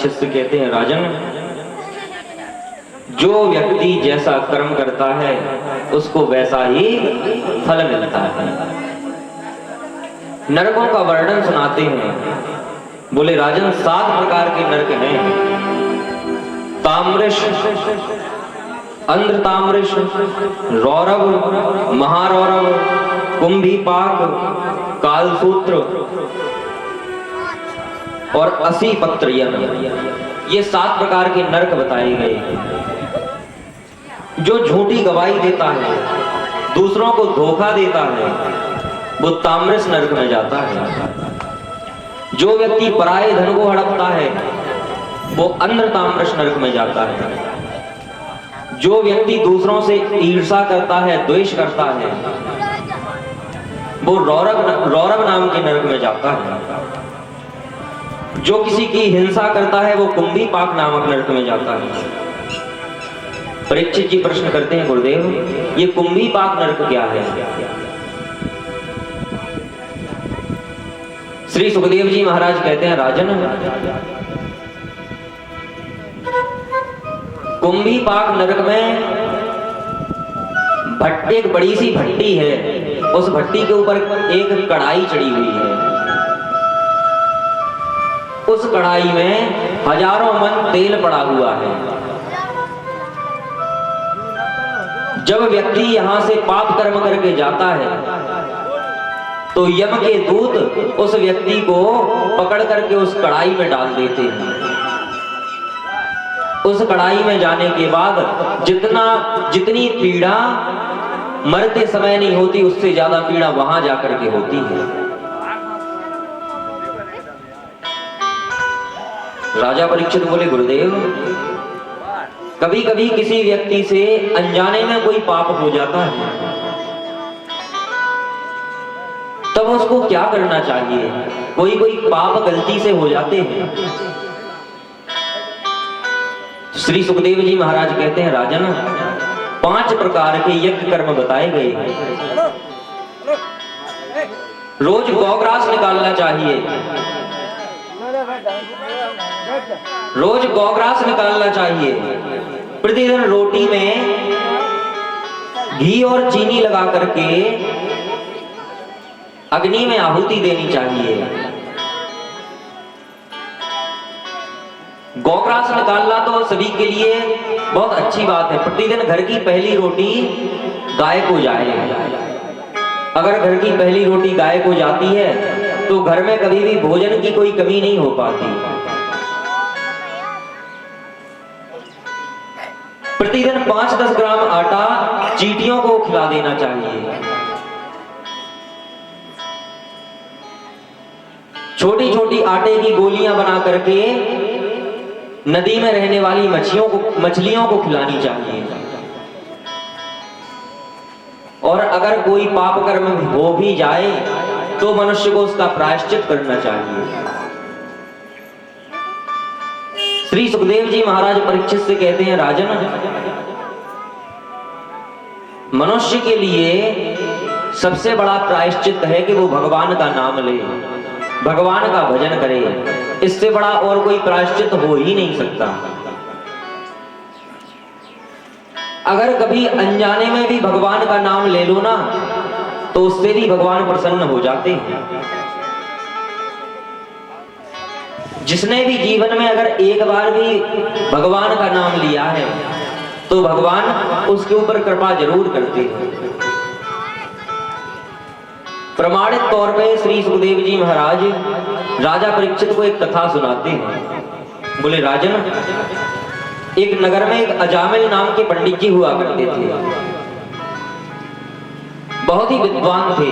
परीक्षित से कहते हैं, राजन, जो व्यक्ति जैसा कर्म करता है उसको वैसा ही फल मिलता है। नरकों का वर्णन सुनाते हैं। बोले, राजन, 7 प्रकार के नरक हैं। ताम्रश, अंधताम्रश, रौरव, महारौरव, कुंभीपाक, कालसूत्र और 80 पत्र यम। ये 7 प्रकार के नरक बताए गए। जो झूठी गवाही देता है, दूसरों को धोखा देता है, वो ताम्रस नरक में जाता है। जो व्यक्ति पराये धन को हड़पता है, वो अंध ताम्रस नरक में जाता है। जो व्यक्ति दूसरों से ईर्ष्या करता है, द्वेष करता है, वो रौरव नाम के नरक में जाता है। जो किसी की हिंसा करता है, वो कुंभीपाक नामक नरक में जाता है। परीक्षित जी प्रश्न करते हैं, गुरुदेव, ये कुंभीपाक नरक क्या है? श्री सुखदेव जी महाराज कहते हैं, राजन, कुंभीपाक नरक में एक बड़ी सी भट्टी है। उस भट्टी के ऊपर एक कढ़ाई चढ़ी हुई है। उस कढ़ाई में हजारों मन तेल पड़ा हुआ है। जब व्यक्ति यहां से पाप कर्म करके जाता है, तो यम के दूत उस व्यक्ति को पकड़ करके उस कढ़ाई में डाल देते हैं। उस कढ़ाई में जाने के बाद जितनी पीड़ा मरते समय नहीं होती, उससे ज्यादा पीड़ा वहां जाकर के होती है। राजा परीक्षित बोले, गुरुदेव, कभी कभी किसी व्यक्ति से अनजाने में कोई पाप हो जाता है, तब उसको क्या करना चाहिए? कोई पाप गलती से हो जाते हैं। श्री सुखदेव जी महाराज कहते हैं, राजन, 5 प्रकार के यज्ञ कर्म बताए गए हैं। रोज गौग्रास निकालना चाहिए। रोज गौग्रास निकालना चाहिए। प्रतिदिन रोटी में घी और चीनी लगा करके अग्नि में आहुति देनी चाहिए। गौग्रास निकालना तो सभी के लिए बहुत अच्छी बात है। प्रतिदिन घर की पहली रोटी गाय को जाए। अगर घर की पहली रोटी गाय को जाती है तो घर में कभी भी भोजन की कोई कमी नहीं हो पाती। प्रतिदिन 5-10 ग्राम आटा चींटियों को खिला देना चाहिए। छोटी छोटी आटे की गोलियां बना करके नदी में रहने वाली मछलियों को खिलानी चाहिए। और अगर कोई पाप कर्म हो भी जाए तो मनुष्य को उसका प्रायश्चित करना चाहिए। श्री सुखदेव जी महाराज परीक्षित से कहते हैं, राजन, मनुष्य के लिए सबसे बड़ा प्रायश्चित है कि वो भगवान का नाम ले, भगवान का भजन करे। इससे बड़ा और कोई प्रायश्चित हो ही नहीं सकता। अगर कभी अनजाने में भी भगवान का नाम ले लो ना, तो उससे भी भगवान प्रसन्न हो जाते हैं। जिसने भी जीवन में अगर एक बार भी भगवान का नाम लिया है, तो भगवान उसके ऊपर कृपा जरूर करते हैं। प्रमाणित तौर पे श्री सुखदेव जी महाराज राजा परीक्षित को एक कथा सुनाते हैं। बोले, राजन, एक नगर में एक अजामिल नाम के पंडित जी हुआ करते थे। बहुत ही विद्वान थे,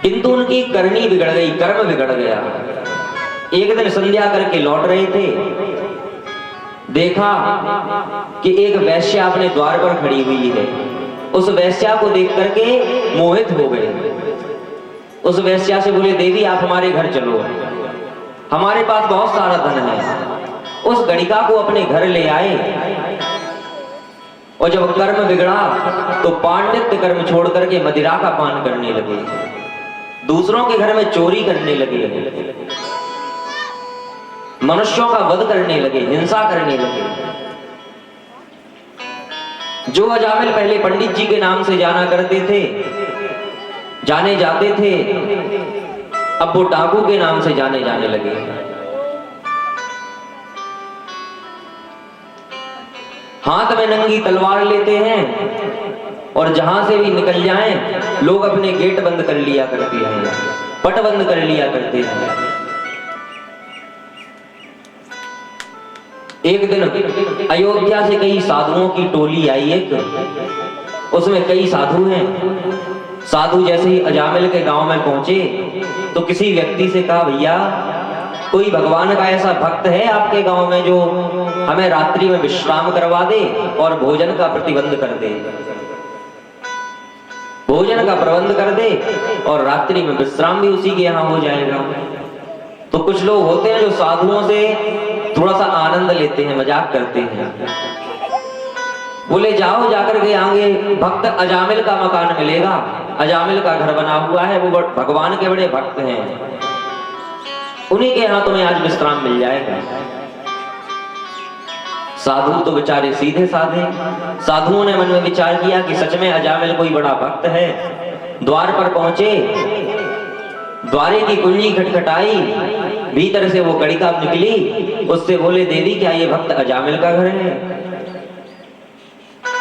किंतु उनकी करनी बिगड़ गई, कर्म बिगड़ गया। एक दिन संध्या करके लौट रहे थे, देखा कि एक वैश्या अपने द्वार पर खड़ी हुई है। उस वैश्या को देख करके मोहित हो गए। उस वैश्या से बोले, देवी, आप हमारे घर चलो, हमारे पास बहुत सारा धन है। उस गणिका को अपने घर ले आए और जब कर्म बिगड़ा तो पांडित्य कर्म छोड़ करके मदिरा का पान करने लगे, दूसरों के घर में चोरी करने लगे। मनुष्यों का वध करने लगे, हिंसा करने लगे। जो अजामिल पहले पंडित जी के नाम से जाना करते थे, जाने जाते थे, अब वो डाकू के नाम से जाने जाने लगे। हाथ में नंगी तलवार लेते हैं और जहां से भी निकल जाएं, लोग अपने गेट बंद कर लिया करते हैं, पट बंद कर लिया करते हैं। एक दिन अयोध्या से कई साधुओं की टोली आई, एक उसमें कई साधु हैं। साधु जैसे ही अजामिल के गांव में पहुंचे तो किसी व्यक्ति से कहा, भैया कोई भगवान का ऐसा भक्त है आपके गांव में जो हमें रात्रि में विश्राम करवा दे और भोजन का प्रतिबंध कर दे, भोजन का प्रबंध कर दे और रात्रि में विश्राम भी उसी के यहाँ हो जाएगा। तो कुछ लोग होते हैं जो साधुओं से थोड़ा सा आनंद लेते हैं, मजाक करते हैं। बोले जाओ, जाकर के आगे भक्त अजामिल का मकान मिलेगा, अजामिल का घर बना हुआ है, वो भगवान के बड़े भक्त हैं, उन्हीं के यहाँ तुम्हें आज विश्राम मिल जाएगा। साधु तो बेचारे सीधे साधे। साधुओं ने मन में विचार किया कि सच में अजामिल कोई बड़ा भक्त है। द्वार पर पहुंचे, द्वारे की कुंजी खटखटाई, भीतर से वो कड़िका निकली, उससे बोले, देवी क्या ये भक्त अजामिल का घर है?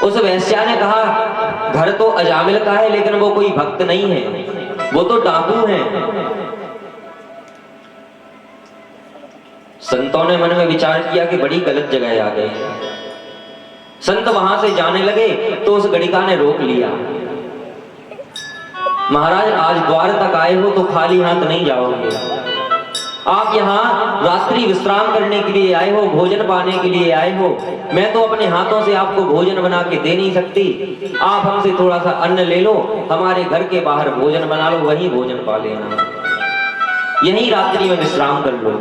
उस वैश्या ने कहा, घर तो अजामिल का है लेकिन वो कोई भक्त नहीं है, वो तो डाकू है। संतों ने मन में विचार किया कि बड़ी गलत जगह आ गए। संत वहां से जाने लगे तो उस गड़िका ने रोक लिया, महाराज आज द्वार तक आए हो तो खाली हाथ नहीं जाओगे, आप यहाँ रात्रि विश्राम करने के लिए आए हो, भोजन पाने के लिए आए हो, मैं तो अपने हाथों से आपको भोजन बना के दे नहीं सकती, आप हमसे थोड़ा सा अन्न ले लो, हमारे घर के बाहर भोजन बना लो, वहीं भोजन पा लेना, यहीं रात्रि में विश्राम कर लो।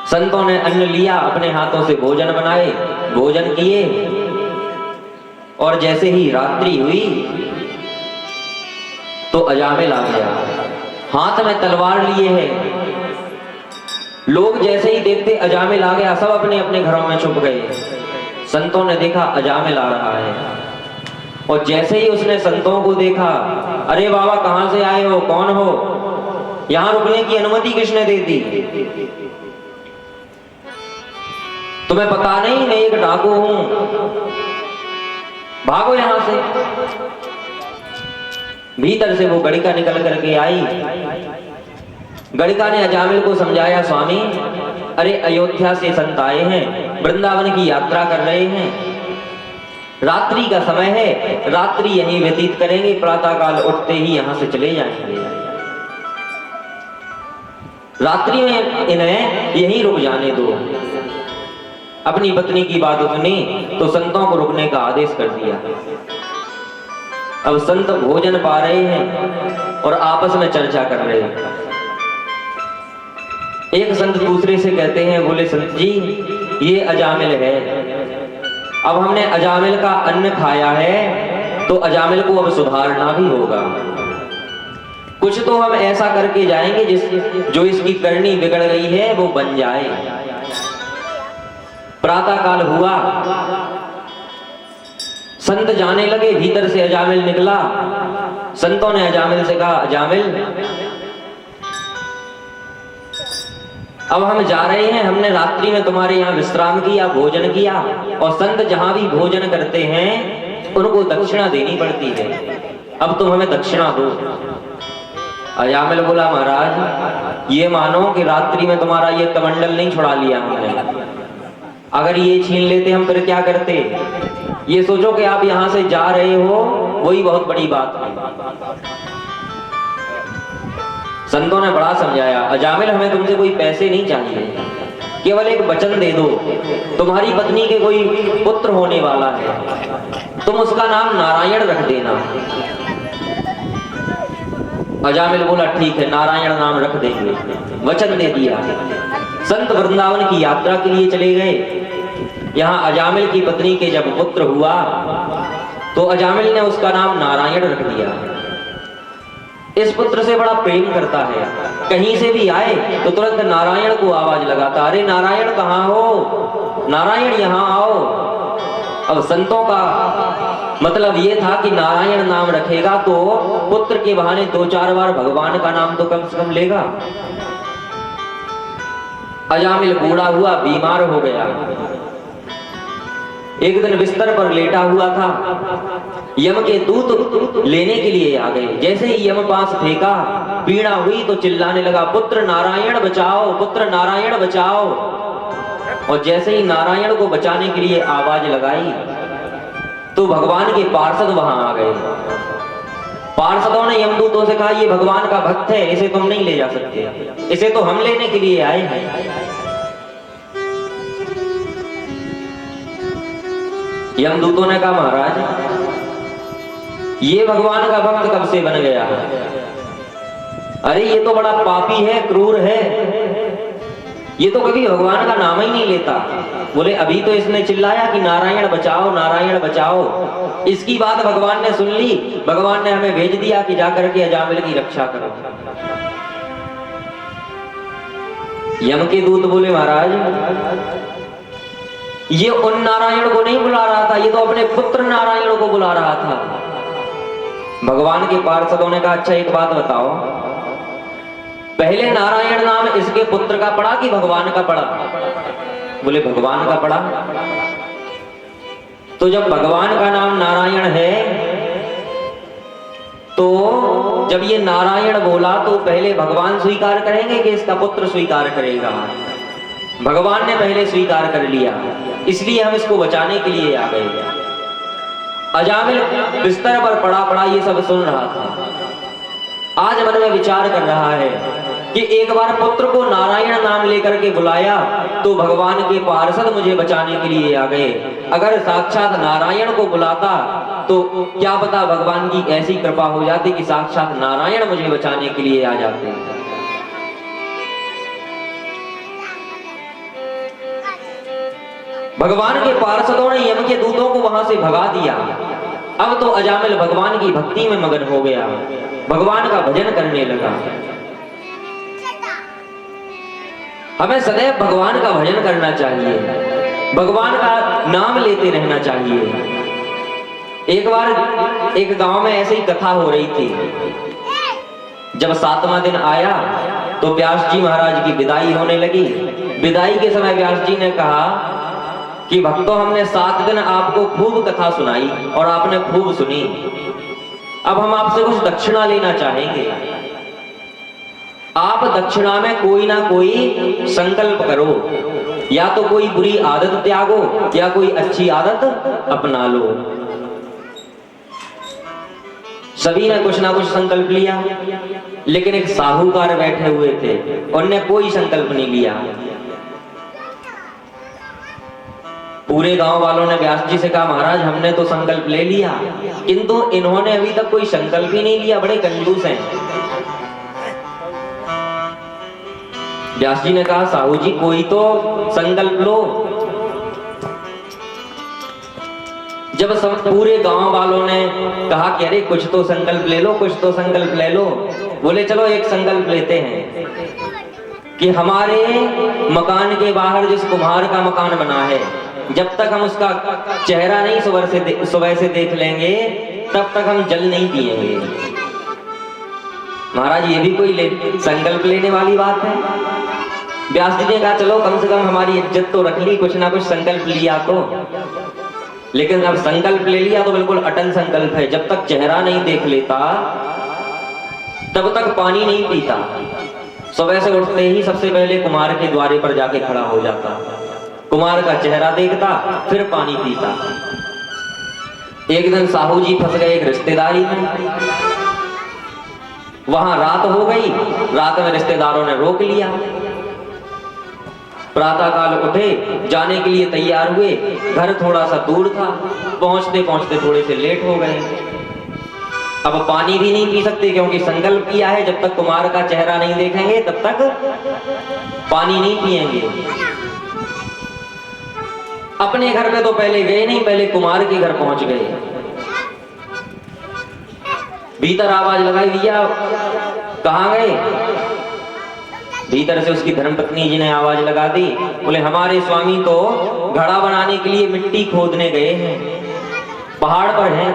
संतों ने अन्न लिया, अपने हाथों से भोजन बनाए, भोजन किए, और जैसे ही रात्रि हुई तो अजामिल आ गया, हाथ में तलवार लिए है। लोग जैसे ही देखते अजामिल आ गया, सब अपने अपने घरों में छुप गए। संतों ने देखा अजामिल आ रहा है, और जैसे ही उसने संतों को देखा, अरे बाबा कहां से आए हो, कौन हो, यहां रुकने की अनुमति किसने दे दी? तुम्हें पता नहीं मैं एक डाकू हूं, भागो यहां से। भीतर से वो गड़िका निकल करके आई। गड़िका ने अजामिल को समझाया, स्वामी अरे अयोध्या से संत आए हैं, वृंदावन की यात्रा कर रहे हैं, रात्रि का समय है, रात्रि यहीं व्यतीत करेंगे, प्रातः काल उठते ही यहां से चले जाएंगे, रात्रि में इन्हें यहीं रुक जाने दो। अपनी पत्नी की बात सुनी तो संतों को रुकने का आदेश कर दिया। अब संत भोजन पा रहे हैं और आपस में चर्चा कर रहे हैं। एक संत दूसरे से कहते हैं, बोले संत जी ये अजामिल है, अब हमने अजामिल का अन्न खाया है तो अजामिल को अब सुधारना भी होगा, कुछ तो हम ऐसा करके जाएंगे जो इसकी करनी बिगड़ गई है वो बन जाए। प्रातः काल हुआ, संत जाने लगे, भीतर से अजामिल निकला। संतों ने अजामिल से कहा, अजामिल अब हम जा रहे हैं, हमने रात्रि में तुम्हारे यहाँ विश्राम किया, भोजन किया, और संत जहां भी भोजन करते हैं उनको दक्षिणा देनी पड़ती है, अब तुम हमें दक्षिणा दो। अजामिल बोला, महाराज ये मानो कि रात्रि में तुम्हारा ये कमंडल नहीं छुड़ा लिया हमने, अगर ये छीन लेते हम फिर क्या करते? ये सोचो कि आप यहां से जा रहे हो, वही बहुत बड़ी बात है। संतों ने बड़ा समझाया, अजामिल हमें तुमसे कोई पैसे नहीं चाहिए, केवल एक वचन दे दो, तुम्हारी पत्नी के कोई पुत्र होने वाला है, तुम उसका नाम नारायण रख देना। अजामिल बोला, ठीक है नारायण नाम रख देंगे, वचन दे दिया। संत वृंदावन की यात्रा के लिए चले गए। यहाँ अजामिल की पत्नी के जब पुत्र हुआ तो अजामिल ने उसका नाम नारायण रख दिया। इस पुत्र से बड़ा प्रेम करता है। कहीं से भी आए तो तुरंत नारायण को आवाज लगाता, अरे नारायण कहाँ हो, नारायण यहाँ आओ। अब संतों का मतलब ये था कि नारायण नाम रखेगा तो पुत्र के बहाने 2-4 बार भगवान का नाम तो कम से कम लेगा। अजामिल बूढ़ा हुआ, बीमार हो गया। एक दिन बिस्तर पर लेटा हुआ था, यम के दूत लेने के लिए आ गए। जैसे ही यम पास फेंका, पीड़ा हुई तो चिल्लाने लगा, पुत्र नारायण बचाओ, पुत्र नारायण बचाओ। और जैसे ही नारायण को बचाने के लिए आवाज लगाई तो भगवान के पार्षद वहां आ गए। पार्षदों ने यमदूतों से कहा, ये भगवान का भक्त है, इसे तुम नहीं ले जा सकते, इसे तो हम लेने के लिए आए हैं। यमदूतों ने कहा, महाराज ये भगवान का भक्त कब से बन गया? अरे ये तो बड़ा पापी है, क्रूर है, ये तो कभी भगवान का नाम ही नहीं लेता। बोले अभी तो इसने चिल्लाया कि नारायण बचाओ, नारायण बचाओ। इसकी बात भगवान ने सुन ली। भगवान ने हमें भेज दिया कि जाकर के अजामिल की रक्षा करो। यम के दूत बोले, महाराज ये उन नारायण को नहीं बुला रहा था, ये तो अपने पुत्र नारायण को बुला रहा था। भगवान के पार्षदों ने कहा, अच्छा एक बात बताओ, पहले नारायण नाम इसके पुत्र का पड़ा कि भगवान का पड़ा? बोले भगवान का पड़ा। तो जब भगवान का नाम नारायण है तो जब ये नारायण बोला तो पहले भगवान स्वीकार करेंगे कि इसका पुत्र स्वीकार करेगा? भगवान ने पहले स्वीकार कर लिया, इसलिए हम इसको बचाने के लिए आ गए। अजामिल बिस्तर पर पड़ा ये सब सुन रहा था। आज मन में विचार कर रहा है कि एक बार पुत्र को नारायण नाम लेकर के बुलाया तो भगवान के पार्षद मुझे बचाने के लिए आ गए। अगर साक्षात नारायण को बुलाता तो क्या पता भगवान की ऐसी कृपा हो जाती कि साक्षात नारायण मुझे बचाने के लिए आ जाते। भगवान के पार्षदों ने यम के दूतों को वहां से भगा दिया। अब तो अजामिल भगवान की भक्ति में मगन हो गया, भगवान का भजन करने लगा। हमें सदैव भगवान का भजन करना चाहिए, भगवान का नाम लेते रहना चाहिए। एक बार एक गांव में ऐसे ही कथा हो रही थी। जब 7वां दिन आया तो व्यास जी महाराज की विदाई होने लगी। विदाई के समय व्यास जी ने कहा कि भक्तों, हमने 7 दिन आपको खूब कथा सुनाई और आपने खूब सुनी। अब हम आपसे कुछ दक्षिणा लेना चाहेंगे। आप दक्षिणा में कोई ना कोई संकल्प करो, या तो कोई बुरी आदत त्यागो या कोई अच्छी आदत अपना लो। सभी ने कुछ ना कुछ संकल्प लिया, लेकिन एक साहूकार बैठे हुए थे, उनने कोई संकल्प नहीं लिया। पूरे गांव वालों ने व्यास जी से कहा, महाराज हमने तो संकल्प ले लिया, किंतु इन्होंने अभी तक कोई संकल्प ही नहीं लिया, बड़े कंजूस हैं। व्यास जी ने कहा, साहू जी कोई तो संकल्प लो। जब सब पूरे गांव वालों ने कहा कि अरे कुछ तो संकल्प ले लो, कुछ तो संकल्प ले लो, बोले चलो एक संकल्प लेते हैं कि हमारे मकान के बाहर जिस कुम्हार का मकान बना है, जब तक हम उसका चेहरा नहीं सुबह से देख लेंगे तब तक हम जल नहीं पिएंगे। महाराज ये भी कोई संकल्प लेने वाली बात है? व्यास जी ने कहा चलो कम से कम हमारी इज्जत तो रख ली, कुछ ना कुछ संकल्प लिया तो। लेकिन अब संकल्प ले लिया तो बिल्कुल अटल संकल्प है, जब तक चेहरा नहीं देख लेता तब तक पानी नहीं पीता। सुबह से उठते ही सबसे पहले कुम्हार के द्वारे पर जाके खड़ा हो जाता, कुम्हार का चेहरा देखता, फिर पानी पीता। एक दिन साहू जी फंस गए एक रिश्तेदारी में, वहां रात हो गई। रात में रिश्तेदारों ने रोक लिया। प्रातः काल उठे, जाने के लिए तैयार हुए। घर थोड़ा सा दूर था, पहुंचते पहुंचते थोड़े से लेट हो गए। अब पानी भी नहीं पी सकते क्योंकि संकल्प किया है जब तक कुम्हार का चेहरा नहीं देखेंगे तब तक पानी नहीं पिएंगे। अपने घर पे तो पहले गए नहीं, पहले कुम्हार के घर पहुंच गए। भीतर आवाज लगाई, भैया कहाँ गए? भीतर से उसकी धर्मपत्नी जी ने आवाज लगा दी, बोले हमारे स्वामी तो घड़ा बनाने के लिए मिट्टी खोदने गए हैं, पहाड़ पर हैं।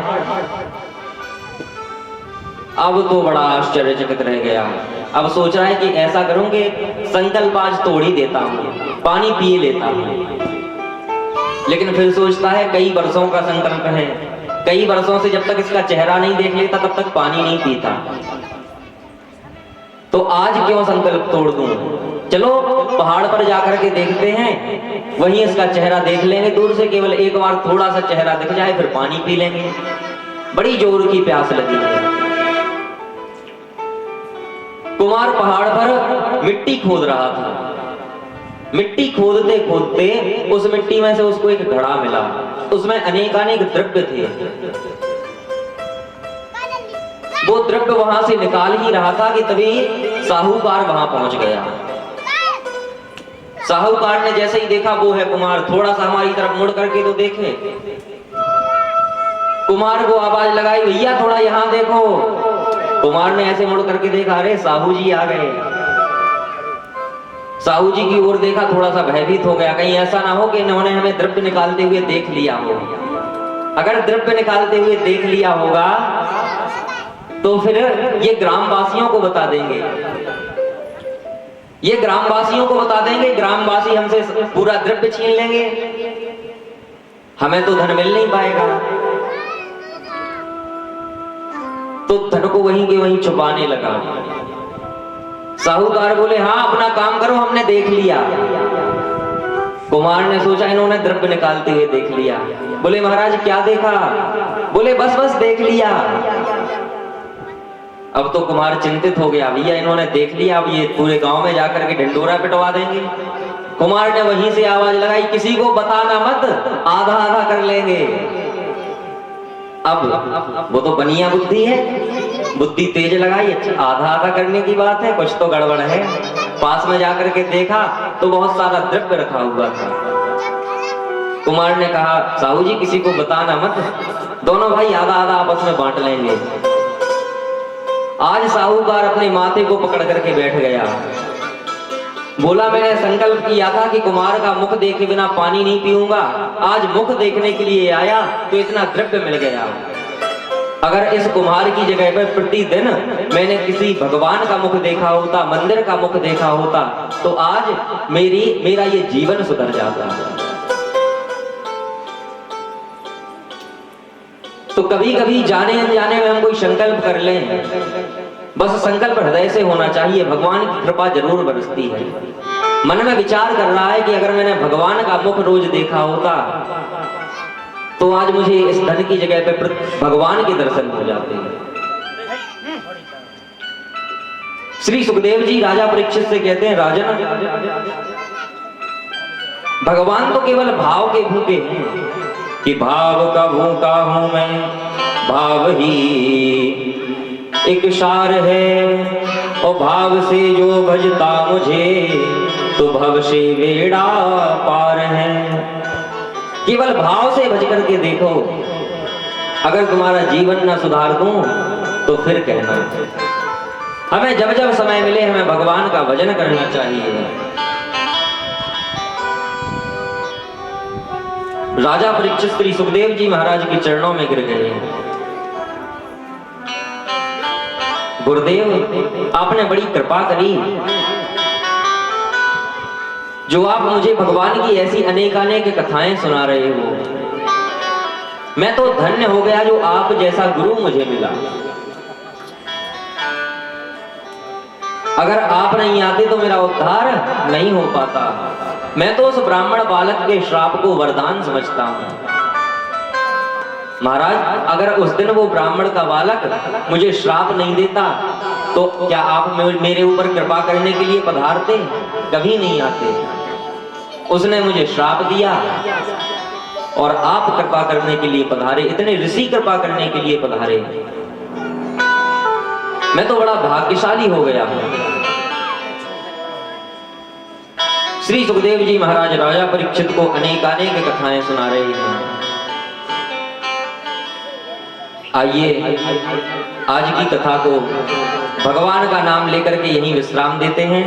अब तो बड़ा आश्चर्यचकित रह गया। अब सोच रहा है कि ऐसा करूं कि संकल्प आज तोड़ ही देता हूं, पानी पिए लेता हूं। लेकिन फिर सोचता है कई वर्षों का संकल्प है, कई वर्षों से जब तक इसका चेहरा नहीं देख लेता तब तक पानी नहीं पीता, तो आज क्यों संकल्प तोड़ दूं? चलो पहाड़ पर जाकर के देखते हैं, वहीं इसका चेहरा देख लेंगे दूर से, केवल एक बार थोड़ा सा चेहरा दिख जाए, फिर पानी पी लेंगे। बड़ी जोर की प्यास लगी है। कुमार पहाड़ पर मिट्टी खोद रहा था। मिट्टी खोदते खोदते उस मिट्टी में से उसको एक घड़ा मिला, उसमें अनेकानेक द्रव्य थे। वो द्रव्य वहां से निकाल ही रहा था कि तभी साहूकार वहां पहुंच गया। साहूकार ने जैसे ही देखा वो है कुमार, थोड़ा सा हमारी तरफ मुड़ करके तो देखे। कुमार को आवाज लगाई, भैया थोड़ा यहां देखो। कुमार ने ऐसे मुड़ करके देखा, अरे साहू जी आ गए। साहू जी की ओर देखा, थोड़ा सा भयभीत हो गया, कहीं ऐसा ना हो कि इन्होंने हमें द्रव्य निकालते हुए देख लिया हो। अगर द्रव्य निकालते हुए देख लिया होगा तो फिर ये ग्रामवासियों को बता देंगे, ये ग्रामवासियों को बता देंगे, ग्रामवासी हमसे पूरा द्रव्य छीन लेंगे, हमें तो धन मिल नहीं पाएगा। तो धन को वहीं के वहीं छुपाने लगा। साहूकार बोले, हाँ अपना काम करो, हमने देख लिया। कुमार ने सोचा इन्होंने द्रव्य निकालते हुए देख लिया। बोले महाराज क्या देखा? बोले बस बस देख लिया। अब तो कुमार चिंतित हो गया, भैया इन्होंने देख लिया, अब ये पूरे गांव में जाकर के ढिंढोरा पिटवा देंगे। कुमार ने वहीं से आवाज लगाई, किसी को बताना मत, आधा आधा कर लेंगे। अब वो तो बनिया बुद्धि है, बुद्धि तेज लगाई, अच्छा आधा आधा करने की बात है, कुछ तो गड़बड़ है। पास में जाकर के देखा तो बहुत सारा द्रव्य रखा हुआ था। कुमार ने कहा, साहू जी किसी को बताना मत, दोनों भाई आधा आधा आपस में बांट लेंगे। आज साहूकार अपने माथे को पकड़ करके बैठ गया। बोला मैंने संकल्प किया था कि कुमार का मुख देखे बिना पानी नहीं पीऊंगा, आज मुख देखने के लिए आया तो इतना द्रव्य मिल गया। अगर इस कुम्हार की जगह पर प्रतिदिन मैंने किसी भगवान का मुख देखा होता, मंदिर का मुख देखा होता, तो आज मेरा ये जीवन सुधर जाता। तो कभी कभी जाने अनजाने में हम कोई संकल्प कर लें, बस संकल्प हृदय से होना चाहिए, भगवान की कृपा जरूर बरसती है। मन में विचार कर रहा है कि अगर मैंने भगवान का मुख रोज देखा होता तो आज मुझे इस धन की जगह पे भगवान के दर्शन हो जाते हैं। श्री सुखदेव जी राजा परीक्षित से कहते हैं, राजन भगवान तो केवल भाव के भूखे हैं कि भाव का भूखा हूं मैं, भाव ही एक सार है, और भाव से जो भजता मुझे तो भव से बेड़ा पार है। केवल भाव से भज करके देखो, अगर तुम्हारा जीवन ना सुधार दूं तो फिर कहना। हमें जब जब समय मिले हमें भगवान का भजन करना चाहिए। राजा परीक्षित श्री सुखदेव जी महाराज के चरणों में गिर गए। गुरुदेव आपने बड़ी कृपा करी, जो आप मुझे भगवान की ऐसी अनेकानेक कथाएं सुना रहे हो। मैं तो धन्य हो गया जो आप जैसा गुरु मुझे मिला। अगर आप नहीं आते तो मेरा उद्धार नहीं हो पाता। मैं तो उस ब्राह्मण बालक के श्राप को वरदान समझता हूं। महाराज अगर उस दिन वो ब्राह्मण का बालक मुझे श्राप नहीं देता तो क्या आप मेरे ऊपर कृपा करने के लिए पधारते? कभी नहीं आते। उसने मुझे श्राप दिया और आप कृपा करने के लिए पधारे, इतने ऋषि कृपा करने के लिए पधारे। मैं तो बड़ा भाग्यशाली हो गया हूं। श्री सुखदेव जी महाराज राजा परीक्षित को अनेकानेक कथाएं सुना रहे हैं। आइए आज की कथा को भगवान का नाम लेकर के यहीं विश्राम देते हैं।